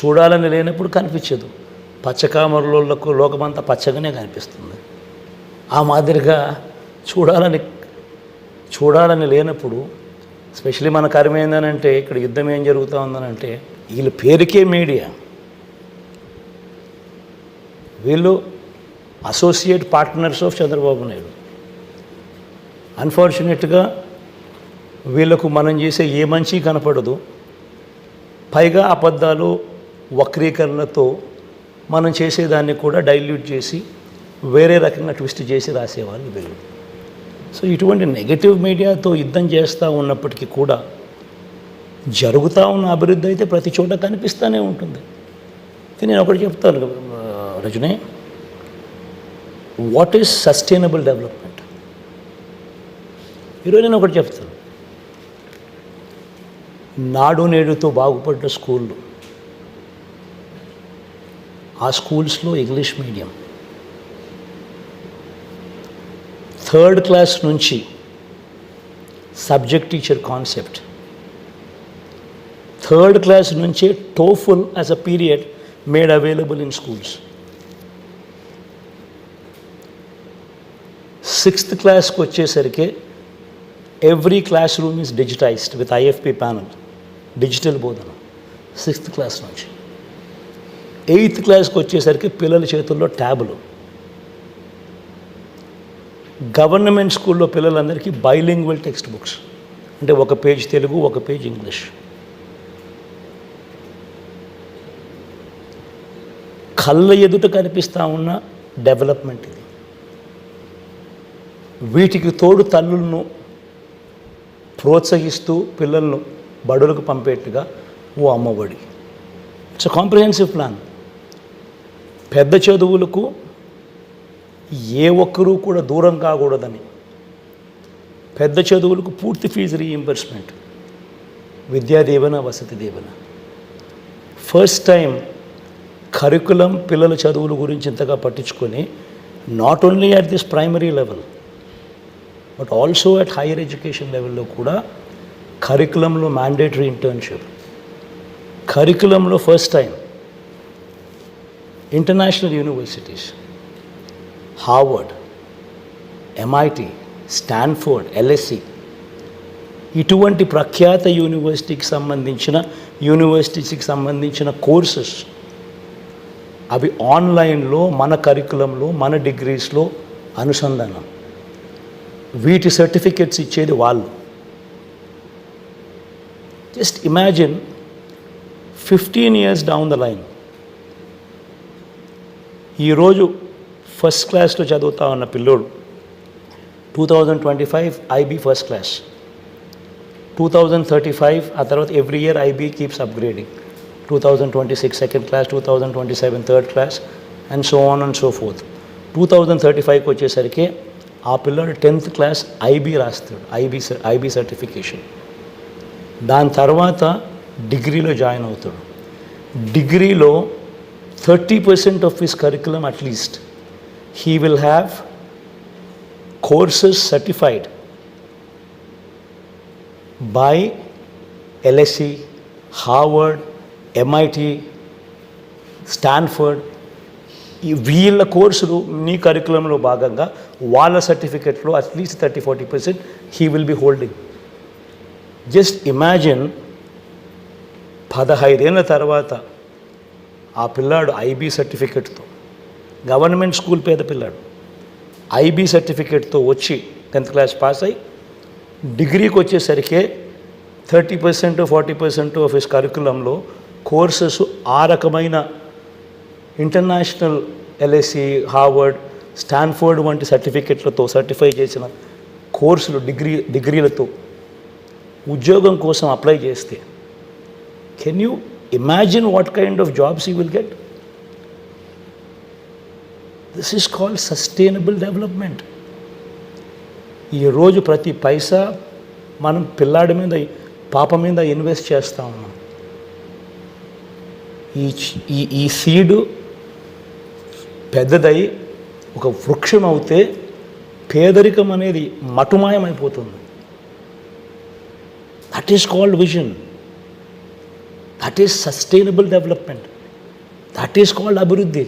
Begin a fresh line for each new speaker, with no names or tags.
చూడాలని లేనప్పుడు కనిపించదు. పచ్చకామరులకు లోకమంతా పచ్చగానే కనిపిస్తుంది. ఆ మాదిరిగా చూడాలని లేనప్పుడు, స్పెషలీ మన కర్మ ఏందనంటే, ఇక్కడ యుద్ధం ఏం జరుగుతూ ఉందనంటే, వీళ్ళ పేరుకే మీడియా, వీళ్ళు associate partners of Chandrababu Naidu. అన్ఫార్చునేట్గా వీళ్ళకు మనం చేసే ఏ మంచి కనపడదు. పైగా అబద్ధాలు, వక్రీకరణతో మనం చేసేదాన్ని కూడా డైల్యూట్ చేసి వేరే రకంగా ట్విస్ట్ చేసి రాసేవాళ్ళు వీళ్ళు. సో ఇటువంటి నెగటివ్ మీడియాతో యుద్ధం చేస్తూ ఉన్నప్పటికీ కూడా జరుగుతూ ఉన్న అభివృద్ధి అయితే ప్రతి చోట కనిపిస్తూనే ఉంటుంది. నేను ఒకటి చెప్తాను Rajani, what is sustainable development? ఈరోజు నేను ఒకటి చెప్తాను. నాడు నేడుతో బాగుపడ్డ స్కూళ్ళు, ఆ స్కూల్స్లో ఇంగ్లీష్ మీడియం, 3rd క్లాస్ నుంచి subject teacher concept, 3rd class నుంచే TOEFL as a period made available in schools. 6th క్లాస్కి వచ్చేసరికి every class room is digitised with IFP panel, digital బోధన 6th క్లాస్ నుంచి. 8th క్లాస్కి వచ్చేసరికి పిల్లల చేతుల్లో ట్యాబులు. గవర్నమెంట్ స్కూల్లో పిల్లలందరికీ బైలింగ్వల్ టెక్స్ట్ బుక్స్, అంటే ఒక పేజ్ తెలుగు, ఒక పేజ్ ఇంగ్లీష్. కళ్ళ ఎదుట కనిపిస్తూ ఉన్న డెవలప్మెంట్ ఇది. వీటికి తోడు తల్లులను ప్రోత్సహిస్తూ పిల్లలను బడులకు పంపేట్టుగా ఓ Amma Vodi. It's a comprehensive plan. పెద్ద చదువులకు ఏ ఒక్కరూ కూడా దూరం కాకూడదని, పెద్ద చదువులకు పూర్తి fee reimbursement, Vidya Deevena, Vasathi Deevena. First time curriculum పిల్లల చదువుల గురించి ఇంతగా పట్టించుకొని, not only at this primary level but also at higher education లెవెల్లో కూడా కరికులంలో మ్యాండేటరీ ఇంటర్న్షిప్, కరికులంలో first time international universities, Harvard, MIT, Stanford, LSC, ఇటువంటి ప్రఖ్యాత యూనివర్సిటీకి సంబంధించిన కోర్సెస్ అవి ఆన్లైన్లో మన కరికులంలో, మన డిగ్రీస్లో అనుసంధానం. వీటి సర్టిఫికెట్స్ ఇచ్చేది వాళ్ళు. Just imagine 15 years down the line, ఈరోజు ఫస్ట్ క్లాస్లో చదువుతా ఉన్న పిల్లోడు 2025 ఐబీ ఫస్ట్ క్లాస్, 2035 ఆ తర్వాత every year IB keeps upgrading, 2026 second class, 2027 third class and so on and so fourth. 2035కి వచ్చేసరికి ఆ పిల్లోడు 10th క్లాస్ ఐబీ రాస్తాడు, ఐబీ సర్టిఫికేషన్. దాని తర్వాత డిగ్రీలో జాయిన్ అవుతాడు. డిగ్రీలో 30% of his curriculum at least he will have courses certified by LSE, Harvard, MIT, Stanford. ఈ వీళ్ళ కోర్సులు నీ కరికులంలో భాగంగా వాళ్ళ సర్టిఫికెట్లో at least 30-40% he will be holding. Just imagine 15 ఏళ్ళ తర్వాత ఆ పిల్లాడు ఐబీ సర్టిఫికెట్తో, గవర్నమెంట్ స్కూల్ పేద పిల్లాడు, ఐబీ సర్టిఫికేట్తో వచ్చి 10th క్లాస్ పాస్ అయ్యి డిగ్రీకి వచ్చేసరికి 30-40% ఆఫ్ హిస్ కరికులంలో కోర్సెస్ ఆ రకమైన ఇంటర్నేషనల్ ఎల్ఎస్సి, హార్వర్డ్, స్టాన్ఫోర్డ్ వంటి సర్టిఫికెట్లతో సర్టిఫై చేసిన కోర్సులు, డిగ్రీలతో ఉద్యోగం కోసం అప్లై చేస్తే can you imagine what kind of jobs you will get? This is called sustainable development. ఈరోజు ప్రతి పైసా మనం పిల్లాడి మీద, పాప మీద ఇన్వెస్ట్ చేస్తూ ఉన్నాం. ఈ సీడు పెద్దదై ఒక వృక్షం అవుతే పేదరికం అనేది మటుమాయమైపోతుంది. That is called vision. That is sustainable development, that is called అభివృద్ధి.